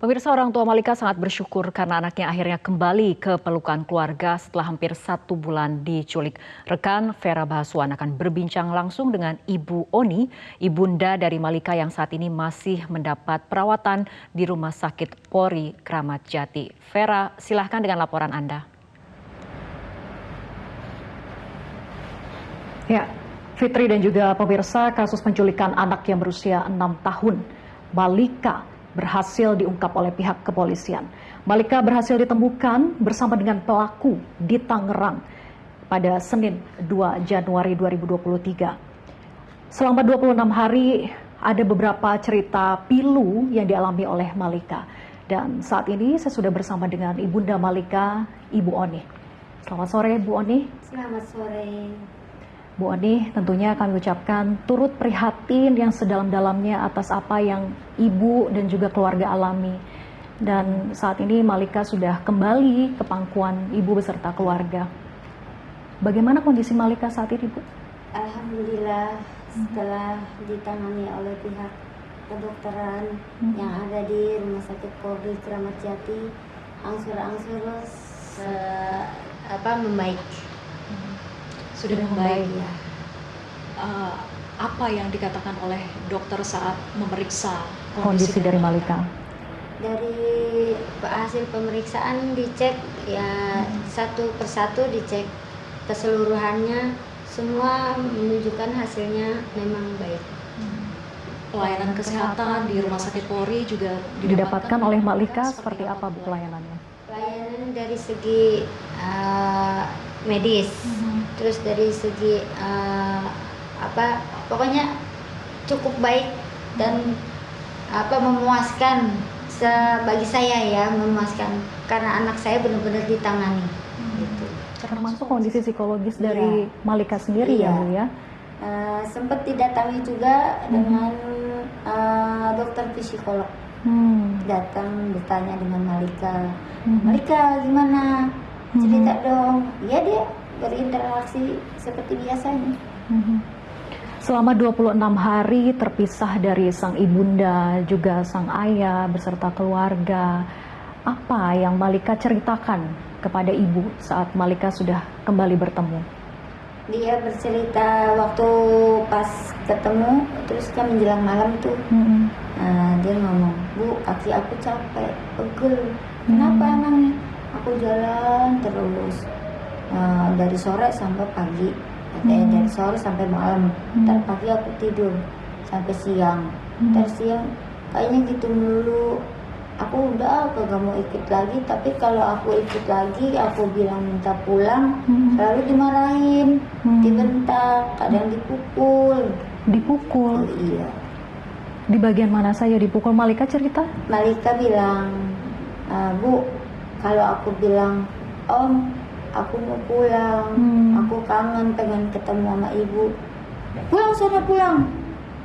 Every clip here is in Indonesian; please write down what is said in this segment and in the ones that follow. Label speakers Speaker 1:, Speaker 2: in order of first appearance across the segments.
Speaker 1: Pemirsa, orang tua Malika sangat bersyukur karena anaknya akhirnya kembali ke pelukan keluarga setelah hampir 1 bulan diculik. Rekan Vera Bahaswan akan berbincang langsung dengan Ibu Oni, ibunda dari Malika yang saat ini masih mendapat perawatan di Rumah Sakit Polri Kramat Jati. Vera, silahkan dengan laporan Anda.
Speaker 2: Ya, Fitri dan juga pemirsa, kasus penculikan anak yang berusia 6 tahun, Malika, berhasil diungkap oleh pihak kepolisian. Malika berhasil ditemukan bersama dengan pelaku di Tangerang pada Senin 2 Januari 2023. Selama 26 hari ada beberapa cerita pilu yang dialami oleh Malika. Dan saat ini saya sudah bersama dengan Ibunda Malika, Ibu Oni. Selamat sore, Bu Oni.
Speaker 3: Selamat sore.
Speaker 2: Bu Oni, tentunya kami ucapkan turut prihatin yang sedalam-dalamnya atas apa yang Ibu dan juga keluarga alami. Dan saat ini Malika sudah kembali ke pangkuan Ibu beserta keluarga. Bagaimana kondisi Malika saat ini, Bu?
Speaker 3: Alhamdulillah, setelah ditangani oleh pihak kedokteran yang ada di Rumah Sakit Polri Kramat Jati, angsur-angsur membaik.
Speaker 2: Sudah membaik.
Speaker 3: Ya.
Speaker 4: Apa yang dikatakan oleh dokter saat memeriksa
Speaker 2: Kondisi dari Malika?
Speaker 3: Dari hasil pemeriksaan dicek ya satu persatu dicek keseluruhannya, semua menunjukkan hasilnya memang baik.
Speaker 4: Pelayanan kesehatan di Rumah Sakit Polri juga
Speaker 2: Didapatkan oleh Malika seperti apa, Bu, pelayanannya?
Speaker 3: Pelayanan dari segi medis, terus dari segi pokoknya cukup baik dan memuaskan bagi saya ya, memuaskan karena anak saya benar-benar ditangani. Gitu.
Speaker 2: Termasuk kondisi psikologis dari Malika sendiri ya, Bu ya?
Speaker 3: Sempat didatangi juga dengan dokter psikolog. Datang bertanya dengan Malika, Malika gimana? Cerita dong. Ya, dia berinteraksi seperti biasanya.
Speaker 2: Selama 26 hari terpisah dari sang ibunda, juga sang ayah beserta keluarga, apa yang Malika ceritakan kepada ibu saat Malika sudah kembali bertemu?
Speaker 3: Dia bercerita waktu pas ketemu, terus kan menjelang malam tuh, dia ngomong, Bu, kaki aku capek, pegel. Kenapa emangnya? Aku jalan terus dari sore sampai pagi, katanya dari sore sampai malam. Ntar pagi aku tidur sampai siang. Ntar siang kayaknya gitu melulu. Aku udah kagak mau ikut lagi, tapi kalau aku ikut lagi, aku bilang minta pulang, lalu dimarahin, dibentak, kadang dipukul.
Speaker 2: Dipukul?
Speaker 3: Oh, iya.
Speaker 2: Di bagian mana saya dipukul? Malika cerita?
Speaker 3: Malika bilang, Bu, kalau aku bilang, Om, aku mau pulang, aku kangen pengen ketemu sama ibu. Pulang sana pulang,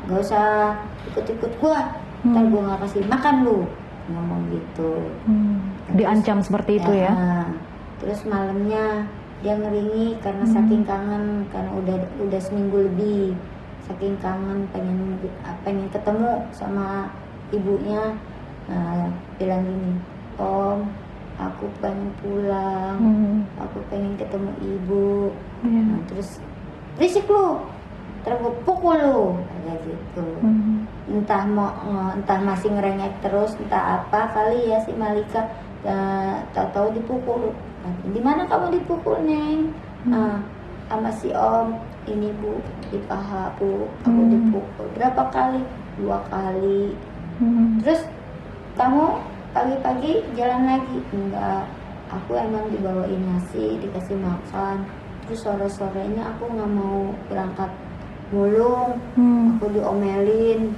Speaker 3: gak usah ikut-ikut gua, ntar gua gak kasih makan lu, ngomong gitu.
Speaker 2: Diancam seperti itu ya?
Speaker 3: Terus malamnya dia ngeringi karena saking kangen, karena udah seminggu lebih, saking kangen pengen ketemu sama ibunya. Bilang gini, Om, aku pengen pulang, aku pengen ketemu ibu. Terus berisik lu, terus gue pukul lu, kayak gitu. Entah masih ngerengek terus, entah apa kali ya si Malika, tahu dipukul. Di mana kamu dipukul, Neng? Sama si Om, ini Bu, di paha Bu, aku dipukul. Berapa kali? 2 kali. Terus kamu pagi-pagi jalan lagi? Enggak, aku emang dibawain nasi, dikasih makan. Terus sore-sorenya aku gak mau berangkat mulung, aku diomelin.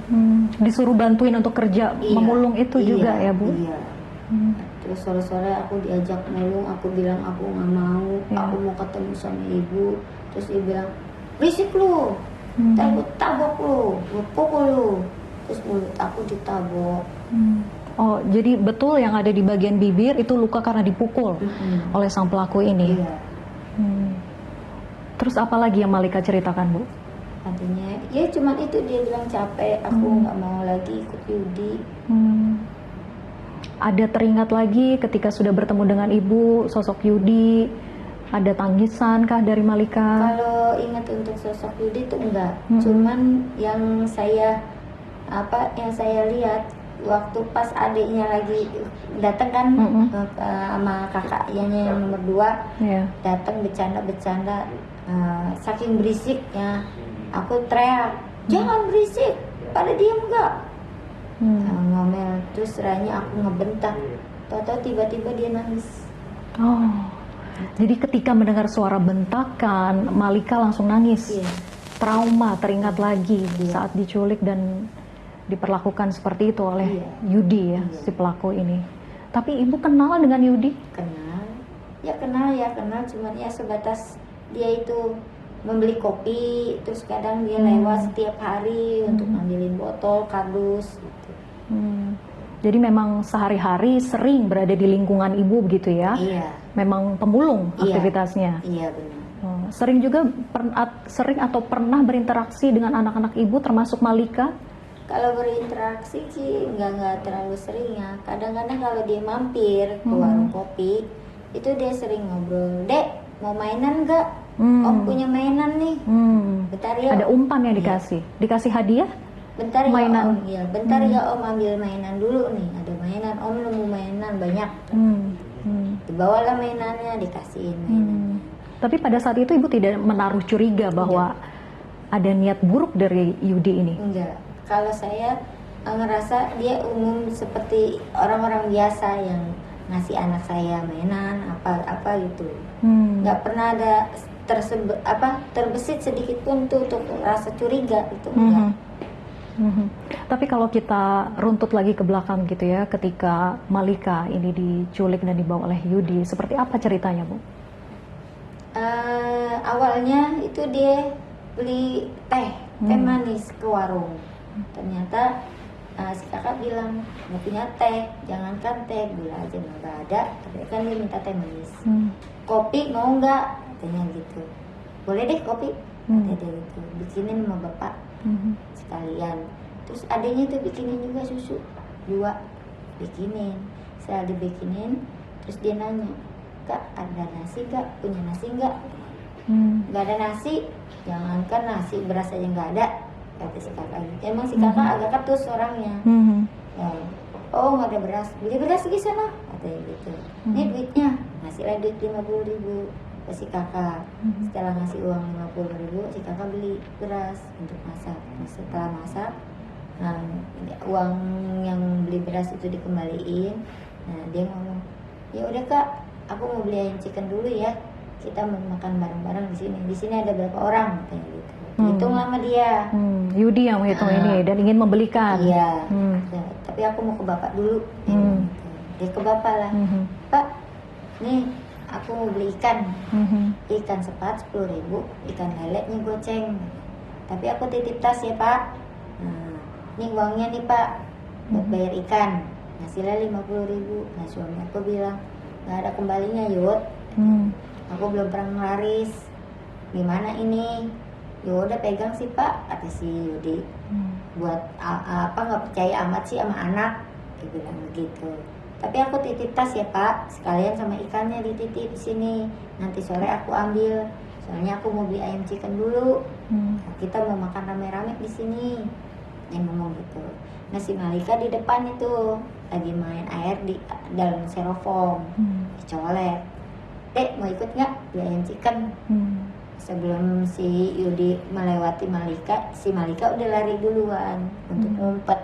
Speaker 2: Disuruh bantuin untuk kerja memulung itu juga ya, Bu?
Speaker 3: Iya. Terus sore-sore aku diajak mulung, aku bilang aku gak mau, aku mau ketemu sama ibu. Terus dia bilang, berisik lu, ntar gue tabok lu, gue pukul lu. Terus mulut aku ditabok.
Speaker 2: Oh, jadi betul yang ada di bagian bibir itu luka karena dipukul oleh sang pelaku ini?
Speaker 3: Iya.
Speaker 2: Terus apa lagi yang Malika ceritakan, Bu?
Speaker 3: Artinya, ya cuman itu, dia bilang capek, aku nggak mau lagi ikut judi.
Speaker 2: Ada teringat lagi ketika sudah bertemu dengan ibu, sosok Yudi, ada tangisan kah dari Malika?
Speaker 3: Kalau ingat untuk sosok Yudi itu enggak. Cuman yang saya lihat waktu pas adiknya lagi datang kan sama kakaknya yang nomor 2 datang bercanda saking berisiknya aku teriak, jangan berisik, pada diem enggak. Ngomel, terus seranya aku ngebentak, tahu-tahu tiba-tiba dia nangis.
Speaker 2: Oh, jadi ketika mendengar suara bentakan, Malika langsung nangis.
Speaker 3: Iya.
Speaker 2: Trauma teringat lagi saat diculik dan diperlakukan seperti itu oleh Yudi ya, si pelaku ini. Tapi ibu kenal dengan Yudi?
Speaker 3: Kenal, cuman ya sebatas dia itu membeli kopi, terus kadang dia lewat setiap hari untuk ngambilin botol, kardus gitu.
Speaker 2: Jadi memang sehari-hari sering berada di lingkungan ibu begitu ya?
Speaker 3: Iya.
Speaker 2: Memang pemulung aktivitasnya?
Speaker 3: Iya benar.
Speaker 2: Sering juga pernah berinteraksi dengan anak-anak ibu termasuk Malika?
Speaker 3: Kalau berinteraksi sih nggak terlalu sering ya. Kadang-kadang kalau dia mampir ke warung kopi, itu dia sering ngobrol. Dek, mau mainan nggak? Om punya mainan nih. Bentar ya.
Speaker 2: Ada umpan yang dikasih? Dikasih hadiah?
Speaker 3: Bentar
Speaker 2: mainan.
Speaker 3: Ya Om. Bentar ya Om, ambil mainan dulu nih. Ada mainan. Om nemu mainan banyak. Dibawalah mainannya, dikasihin mainannya.
Speaker 2: Tapi pada saat itu ibu tidak menaruh curiga bahwa ada niat buruk dari Yudi ini?
Speaker 3: Enggak. Kalau saya ngerasa dia umum seperti orang-orang biasa yang ngasih anak saya mainan apa gitu. Nggak pernah ada terbesit sedikit pun tuh untuk rasa curiga itu enggak.
Speaker 2: Tapi kalau kita runtut lagi ke belakang gitu ya, ketika Malika ini diculik dan dibawa oleh Yudi, seperti apa ceritanya Bu?
Speaker 3: Awalnya itu dia beli teh manis ke warung. Ternyata si kakak bilang nggak punya teh, jangankan teh gula aja nggak ada, tapi kan dia minta teh manis. Kopi mau nggak? Katanya gitu. Boleh deh kopi, katanya dia gitu. Bikinin sama bapak sekalian. Terus adanya tuh bikinin juga susu 2, bikinin. Setelah dibikinin, terus dia nanya, Kak ada nasi nggak? Punya nasi nggak? Nggak ada nasi, jangankan nasi beras aja nggak ada. Kata si kakak gitu. Emang si kakak agak ketus orangnya. Ya. Oh nggak ada beras, beli beras di sana, katanya gitu. Ini duitnya, ngasihlah duit 50.000 ke si kakak. Setelah ngasih uang 50.000, si kakak beli beras untuk masak. Nah, setelah masak, uang yang beli beras itu dikembaliin. Nah dia ngomong, ya udah Kak, aku mau beli ayam chicken dulu ya. Kita mau makan bareng-bareng di sini. Di sini ada berapa orang, katanya gitu. Hitung lama dia.
Speaker 2: Yudi yang menghitung ini dan ingin membelikan.
Speaker 3: Iya. Ya, tapi aku mau ke bapak dulu. Dia ke bapak lah. Pak, nih aku mau beli ikan. Ikan sepat 10.000, ikan leleknya goceng. Tapi aku titip tas ya Pak. Nah, ini uangnya nih Pak, buat bayar ikan. Hasilnya 50.000. Nah suami aku bilang, nggak ada kembalinya Yud. Aku belum pernah ngelaris. Gimana ini? Ya udah pegang sih Pak, kata si Yudi. Buat nggak percaya amat sih sama anak, dia bilang begitu. Tapi aku titip tas ya Pak, sekalian sama ikannya dititip di sini. Nanti sore aku ambil. Soalnya aku mau beli ayam chicken dulu. Nah, kita mau makan rame-rame di sini. Dia ngomong gitu. Nah si Malika di depan itu lagi main air di dalam styrofoam, dicolek. Dek mau ikut nggak beli ayam chicken? Sebelum si Yudi melewati Malika, si Malika udah lari duluan untuk ngumpet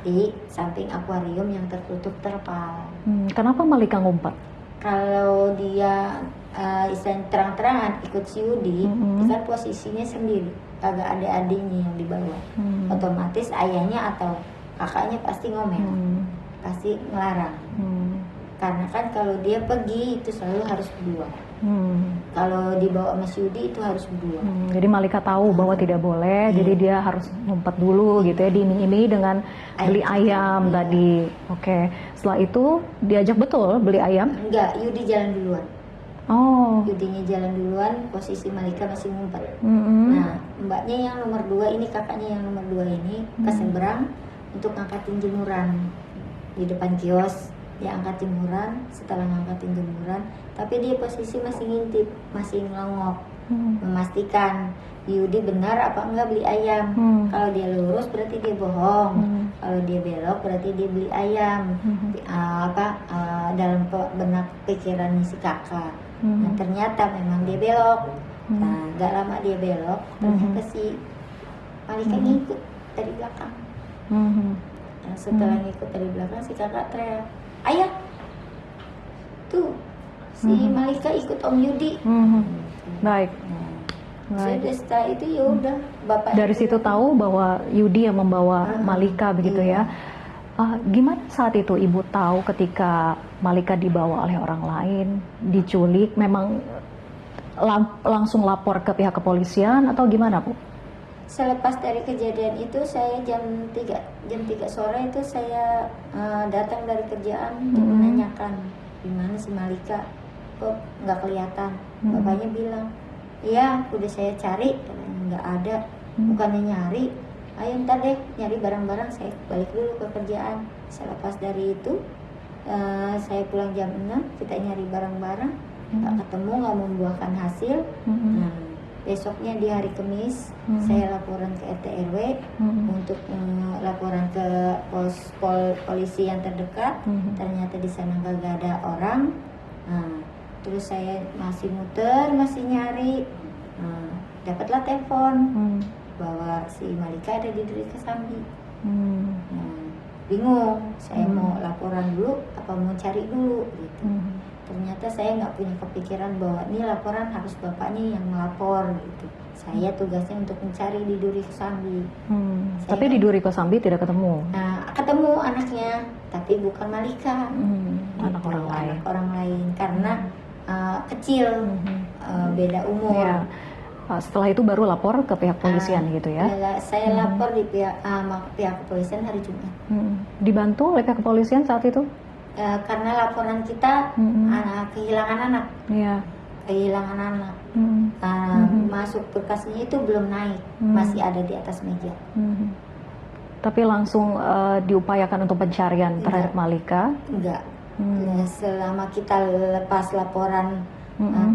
Speaker 3: di samping akuarium yang tertutup terpal.
Speaker 2: Kenapa Malika ngumpet?
Speaker 3: Kalau dia istilahnya terang-terangan ikut si Yudi, kan posisinya sendiri, kagak ada adiknya yang di bawah. Otomatis ayahnya atau kakaknya pasti ngomel, pasti ngelarang. Karena kan kalau dia pergi itu selalu harus berdua. Kalau dibawa sama si Yudi itu harus berdua.
Speaker 2: Jadi Malika tahu bahwa tidak boleh, jadi dia harus ngumpet dulu gitu ya, diiming-imingi dengan beli ayam tadi. Oke, setelah itu diajak betul beli ayam?
Speaker 3: Enggak, Yudi jalan duluan.
Speaker 2: Oh.
Speaker 3: Yudinya jalan duluan, posisi Malika masih ngumpet. Nah, mbaknya yang nomor 2 ini, kakaknya yang nomor 2 ini keseberang untuk ngangkatin jemuran. di depan kios. Dia angkat jemuran, setelah ngangkatin jemuran, tapi dia posisi masih ngintip, masih ngelongok, memastikan Yudi benar apa enggak beli ayam. Kalau dia lurus berarti dia bohong, kalau dia belok berarti dia beli ayam. Dalam benak pikirannya si kakak. Nah, ternyata memang dia belok. Nah, gak lama dia belok, ternyata si Malika ngikut dari belakang. Nah, setelah ngikut dari belakang si kakak teriak, "Ayah, tuh si Malika ikut Om Yudi."
Speaker 2: Baik.
Speaker 3: Sudah setelah itu ya udah bapak
Speaker 2: Dari situ tahu bahwa Yudi yang membawa Malika begitu ya. Gimana saat itu ibu tahu ketika Malika dibawa oleh orang lain, diculik, memang langsung lapor ke pihak kepolisian atau gimana, Bu?
Speaker 3: Selepas dari kejadian itu saya jam 3 sore itu saya datang dari kerjaan untuk menanyakan di mana si Malika, kok nggak kelihatan. Bapaknya bilang, "Iya, udah saya cari," katanya, "nggak ada." Bukannya nyari, "Ayo ntar deh nyari barang-barang, saya balik dulu ke kerjaan." Selepas dari itu saya pulang jam 6, kita nyari barang-barang, nggak ketemu, nggak membuahkan hasil. Nah, besoknya di hari Kamis saya laporan ke RT RW untuk laporan ke polisi yang terdekat. Ternyata di sana nggak ada orang. Nah, terus saya masih muter, masih nyari. Dapatlah telepon bahwa si Malika ada di Duri Kesambi. Bingung, saya mau laporan dulu apa mau cari dulu gitu. Ternyata saya nggak punya kepikiran bahwa ini laporan harus bapaknya yang melapor gitu. Saya tugasnya untuk mencari di Duri Kesambi.
Speaker 2: Tapi di Duri Kesambi tidak ketemu?
Speaker 3: Nah, ketemu anaknya, tapi bukan Malika.
Speaker 2: Anak orang lain.
Speaker 3: Anak orang lain karena kecil, beda umur.
Speaker 2: Ya. Setelah itu baru lapor ke pihak polisian gitu ya?
Speaker 3: Saya lapor di pihak kepolisian hari Jumat.
Speaker 2: Dibantu oleh pihak kepolisian saat itu?
Speaker 3: Karena laporan kita kehilangan anak.
Speaker 2: Iya.
Speaker 3: Kehilangan anak. Masuk berkasnya itu belum naik, masih ada di atas meja.
Speaker 2: Tapi langsung diupayakan untuk pencarian terhadap Malika?
Speaker 3: Enggak. Selama kita lepas laporan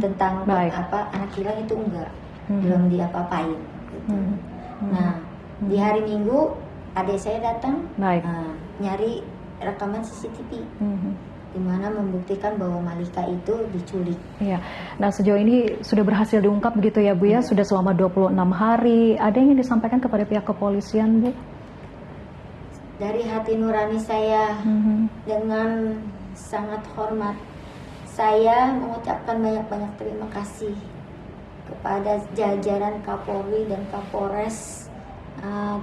Speaker 3: tentang anak hilang itu enggak, belum diapa-apain. Gitu. Nah, di hari Minggu adik saya datang nyari rekaman CCTV. Di mana membuktikan bahwa Malika itu diculik.
Speaker 2: Iya. Nah, sejauh ini sudah berhasil diungkap begitu ya, Bu ya? Sudah selama 26 hari. Ada yang ingin disampaikan kepada pihak kepolisian, Bu?
Speaker 3: Dari hati nurani saya, dengan sangat hormat, saya mengucapkan banyak-banyak terima kasih kepada jajaran Kapolri dan Kapolres,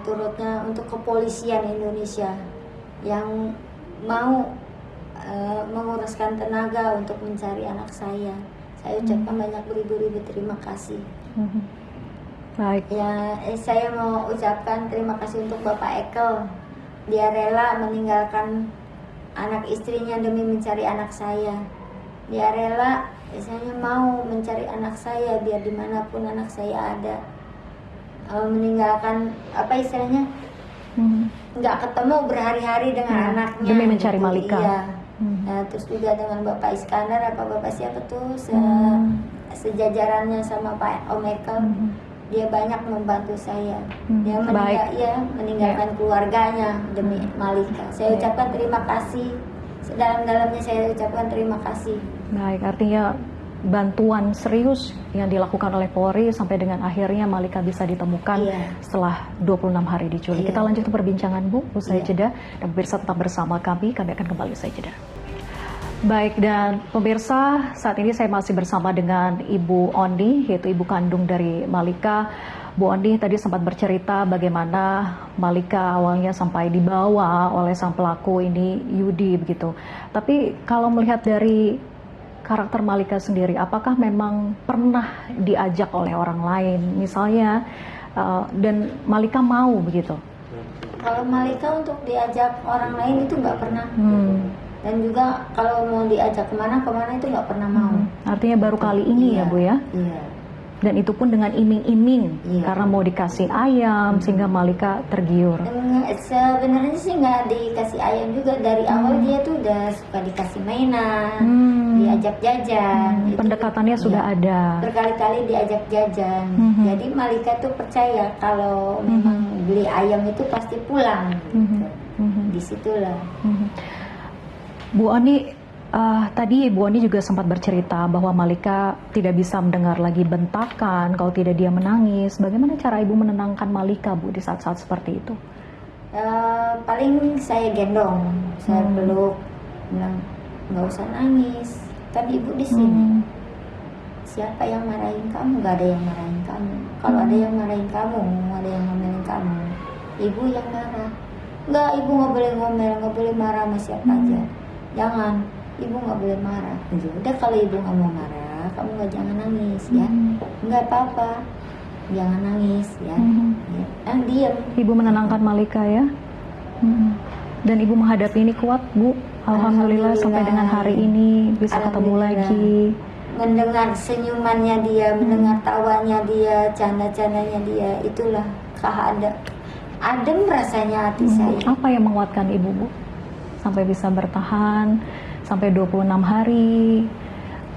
Speaker 3: turutnya untuk kepolisian Indonesia yang mau menguruskan tenaga untuk mencari anak saya. Saya ucapkan banyak beribu-ribu terima kasih.
Speaker 2: Baik.
Speaker 3: Ya, saya mau ucapkan terima kasih untuk Bapak Ekel. Dia rela meninggalkan anak istrinya demi mencari anak saya. Dia rela, misalnya mau mencari anak saya biar dimanapun anak saya ada. Meninggalkan apa istilahnya? Nggak ketemu berhari-hari dengan anaknya
Speaker 2: demi mencari
Speaker 3: gitu.
Speaker 2: Malika.
Speaker 3: Iya. Nah, terus juga dengan Bapak Iskandar, apa Bapak siapa tuh sejajarannya sama Pak Om Ekel, dia banyak membantu saya. Dia meninggalkan keluarganya demi Malika. Saya ucapkan terima kasih, sedalam-dalamnya saya ucapkan terima kasih.
Speaker 2: Baik, artinya bantuan serius yang dilakukan oleh Polri sampai dengan akhirnya Malika bisa ditemukan setelah 26 hari diculik. Kita lanjut ke perbincangan, Bu, usai jeda. Dan pemirsa tetap bersama kami akan kembali usai jeda. Baik, dan pemirsa, saat ini saya masih bersama dengan Ibu Oni, yaitu ibu kandung dari Malika. Bu Oni tadi sempat bercerita bagaimana Malika awalnya sampai dibawa oleh sang pelaku ini, Yudi begitu. Tapi kalau melihat dari karakter Malika sendiri, apakah memang pernah diajak oleh orang lain, misalnya, dan Malika mau begitu?
Speaker 3: Kalau Malika untuk diajak orang lain itu nggak pernah. Dan juga kalau mau diajak kemana itu nggak pernah mau.
Speaker 2: Artinya baru kali ini ya, Bu ya?
Speaker 3: Iya.
Speaker 2: Dan itu pun dengan iming-iming karena mau dikasih ayam sehingga Malika tergiur.
Speaker 3: Sebenarnya sih nggak dikasih ayam juga, dari awal dia tuh udah suka dikasih mainan, diajak jajan.
Speaker 2: Pendekatannya sudah ada.
Speaker 3: Berkali-kali diajak jajan. Jadi Malika tuh percaya kalau memang beli ayam itu pasti pulang. Disitulah.
Speaker 2: Bu Oni, tadi Ibu Oni juga sempat bercerita bahwa Malika tidak bisa mendengar lagi bentakan kalau tidak dia menangis. Bagaimana cara Ibu menenangkan Malika, Bu, di saat-saat seperti itu?
Speaker 3: Paling saya gendong, saya peluk, bilang nggak usah nangis, kan ibu di sini. Siapa yang marahin kamu? Gak ada yang marahin kamu. Kalau ada yang marahin kamu, ada yang ngomelin kamu, ibu yang marah. Nggak, ibu nggak boleh ngomel, nggak boleh marah sama siapa aja. Jangan. Ibu nggak boleh marah. Udah, kalau ibu nggak mau marah, kamu nggak, jangan nangis ya. Nggak apa-apa, jangan nangis ya. Diam.
Speaker 2: Ibu menenangkan Malika ya. Dan Ibu menghadapi ini kuat, Bu. Alhamdulillah sampai dengan hari ini bisa ketemu lagi.
Speaker 3: Mendengar senyumannya dia, mendengar tawanya dia, canda-candanya dia, itulah adem rasanya hati saya.
Speaker 2: Apa yang menguatkan Ibu, Bu, sampai bisa bertahan sampai 26 hari,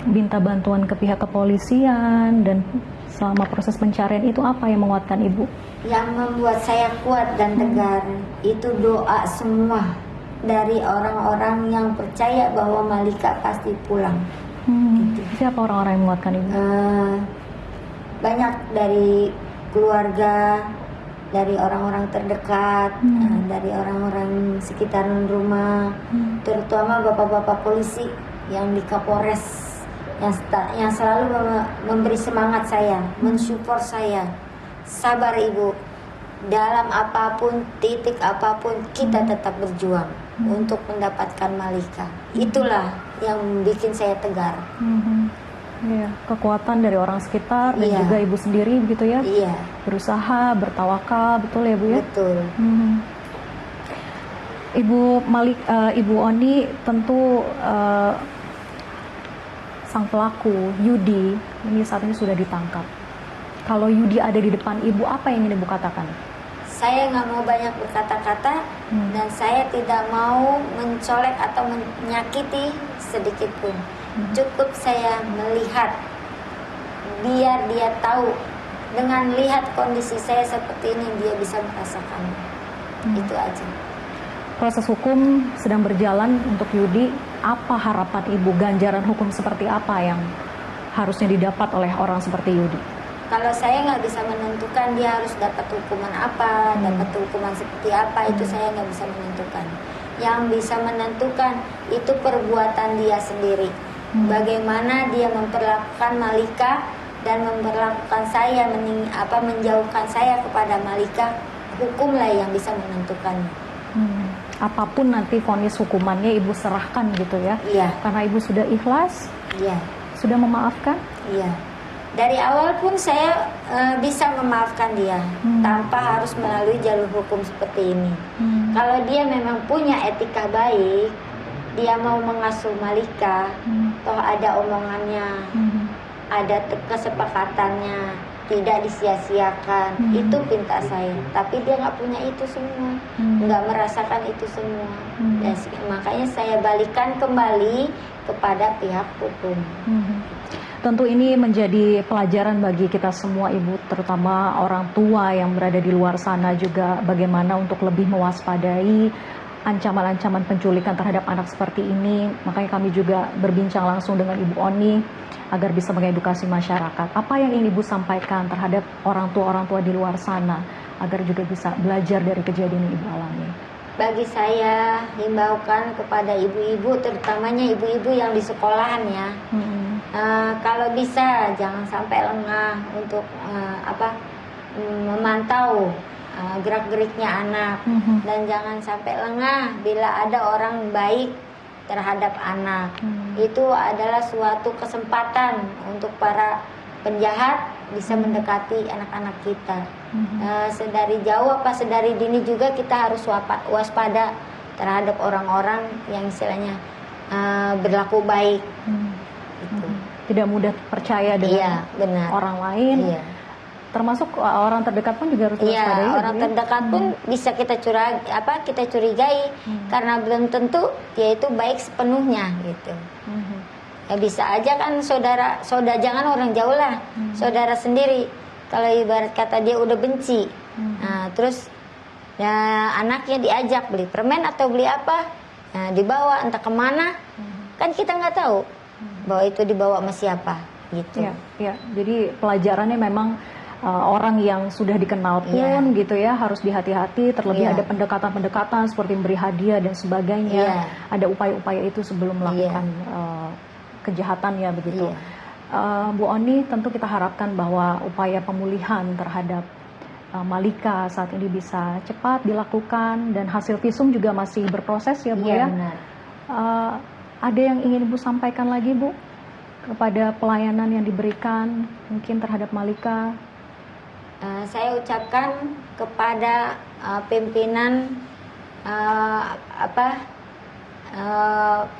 Speaker 2: minta bantuan ke pihak kepolisian, dan selama proses pencarian itu apa yang menguatkan Ibu?
Speaker 3: Yang membuat saya kuat dan tegar itu doa semua dari orang-orang yang percaya bahwa Malika pasti pulang.
Speaker 2: Gitu. Siapa orang-orang yang menguatkan Ibu?
Speaker 3: Banyak dari keluarga, dari orang-orang terdekat, dari orang-orang sekitaran rumah, terutama bapak-bapak polisi yang di Kapolres, yang selalu memberi semangat saya, mensupport saya. Sabar ibu, dalam apapun, titik apapun, kita tetap berjuang untuk mendapatkan Malika. Itulah yang bikin saya tegar.
Speaker 2: Iya, kekuatan dari orang sekitar dan juga Ibu sendiri begitu ya.
Speaker 3: Iya.
Speaker 2: Berusaha, bertawakal, betul ya Bu ya?
Speaker 3: Betul.
Speaker 2: Ibu Oni tentu sang pelaku Yudi ini saat ini sudah ditangkap. Kalau Yudi ada di depan Ibu, apa yang ingin Ibu katakan?
Speaker 3: Saya nggak mau banyak berkata-kata dan saya tidak mau mencolek atau menyakiti sedikit pun. Cukup saya melihat, biar dia tahu, dengan lihat kondisi saya seperti ini dia bisa merasakan. Itu aja.
Speaker 2: Proses hukum sedang berjalan untuk Yudi. Apa harapan Ibu, ganjaran hukum seperti apa yang harusnya didapat oleh orang seperti Yudi?
Speaker 3: Kalau saya nggak bisa menentukan dia harus dapat hukuman apa, dapat hukuman seperti apa, itu saya nggak bisa menentukan. Yang bisa menentukan itu perbuatan dia sendiri. Bagaimana dia memperlakukan Malika dan memperlakukan saya, menjauhkan saya kepada Malika, hukumlah yang bisa menentukannya.
Speaker 2: Apapun nanti vonis hukumannya Ibu serahkan gitu ya?
Speaker 3: Iya.
Speaker 2: Karena Ibu sudah ikhlas?
Speaker 3: Iya.
Speaker 2: Sudah memaafkan?
Speaker 3: Iya. Dari awal pun saya bisa memaafkan dia tanpa harus melalui jalur hukum seperti ini. Kalau dia memang punya etika baik, dia mau mengasuh Malika, toh ada omongannya, ada kesepakatannya, tidak disia-siakan, itu pinta saya. Tapi dia nggak punya itu semua, nggak merasakan itu semua. Dan makanya saya balikan kembali kepada pihak hukum.
Speaker 2: Tentu ini menjadi pelajaran bagi kita semua Ibu, terutama orang tua yang berada di luar sana juga, bagaimana untuk lebih mewaspadai ancaman-ancaman penculikan terhadap anak seperti ini. Makanya kami juga berbincang langsung dengan Ibu Oni agar bisa mengedukasi masyarakat. Apa yang ingin Ibu sampaikan terhadap orang tua di luar sana agar juga bisa belajar dari kejadian yang Ibu alami?
Speaker 3: Bagi saya, himbaukan kepada ibu-ibu, terutamanya ibu-ibu yang di sekolahan ya. Kalau bisa jangan sampai lengah untuk memantau gerak-geriknya anak, dan jangan sampai lengah bila ada orang baik terhadap anak. Itu adalah suatu kesempatan untuk para penjahat bisa mendekati anak-anak kita. Sedari jauh sedari dini juga kita harus waspada terhadap orang-orang yang istilahnya berlaku baik. Itu.
Speaker 2: tidak mudah percaya
Speaker 3: Iya,
Speaker 2: dengan
Speaker 3: benar.
Speaker 2: orang lain.
Speaker 3: Iya.
Speaker 2: Termasuk orang terdekat pun juga harus waspada
Speaker 3: Iya,
Speaker 2: ya,
Speaker 3: orang
Speaker 2: Bu, ya?
Speaker 3: terdekat pun bisa kita curigai karena belum tentu dia itu baik sepenuhnya gitu. Ya bisa aja kan saudara jangan orang jauh lah, saudara sendiri. Kalau ibarat kata dia udah benci, nah terus ya anaknya diajak beli permen atau beli apa, nah, dibawa entah kemana, kan kita nggak tahu bahwa itu dibawa sama siapa gitu.
Speaker 2: Ya, ya. Jadi pelajarannya memang orang yang sudah dikenal pun gitu ya harus dihati-hati, terlebih ada pendekatan-pendekatan seperti memberi hadiah dan sebagainya. Ada upaya-upaya itu sebelum melakukan kejahatan ya begitu. Bu Oni, tentu kita harapkan bahwa upaya pemulihan terhadap Malika saat ini bisa cepat dilakukan dan hasil visum juga masih berproses ya Bu ya.
Speaker 3: Benar.
Speaker 2: Ada yang ingin Ibu sampaikan lagi Bu kepada pelayanan yang diberikan mungkin terhadap Malika?
Speaker 3: Saya ucapkan kepada pimpinan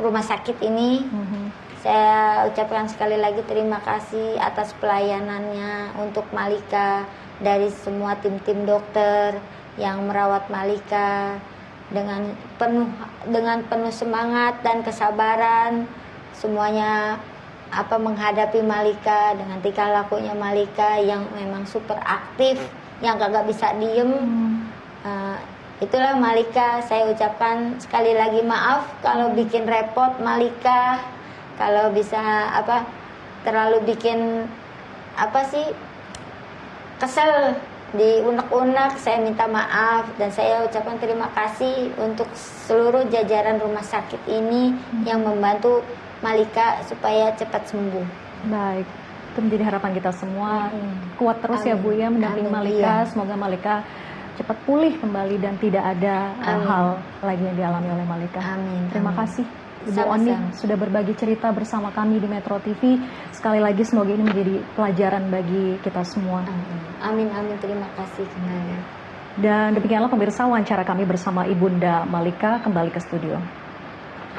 Speaker 3: rumah sakit ini, saya ucapkan sekali lagi terima kasih atas pelayanannya untuk Malika, dari semua tim-tim dokter yang merawat Malika dengan penuh semangat dan kesabaran, semuanya menghadapi Malika dengan tingkah lakunya Malika yang memang super aktif, yang kagak bisa diem. Itulah Malika. Saya ucapkan sekali lagi maaf kalau bikin repot Malika, kalau bisa terlalu bikin kesel di unek-unek. Saya minta maaf dan saya ucapkan terima kasih untuk seluruh jajaran rumah sakit ini yang membantu Malika supaya cepat sembuh.
Speaker 2: Baik, itu menjadi harapan kita semua. Kuat terus ya Bu ya mendampingi Malika. Semoga Malika cepat pulih kembali dan tidak ada hal lagi yang dialami oleh Malika. Terima kasih Ibu Oni sudah berbagi cerita bersama kami di Metro TV. Sekali lagi semoga ini menjadi pelajaran bagi kita semua.
Speaker 3: Amin, terima kasih kembali.
Speaker 2: Dan demikianlah pemirsa wawancara kami bersama Ibunda Malika kembali ke studio.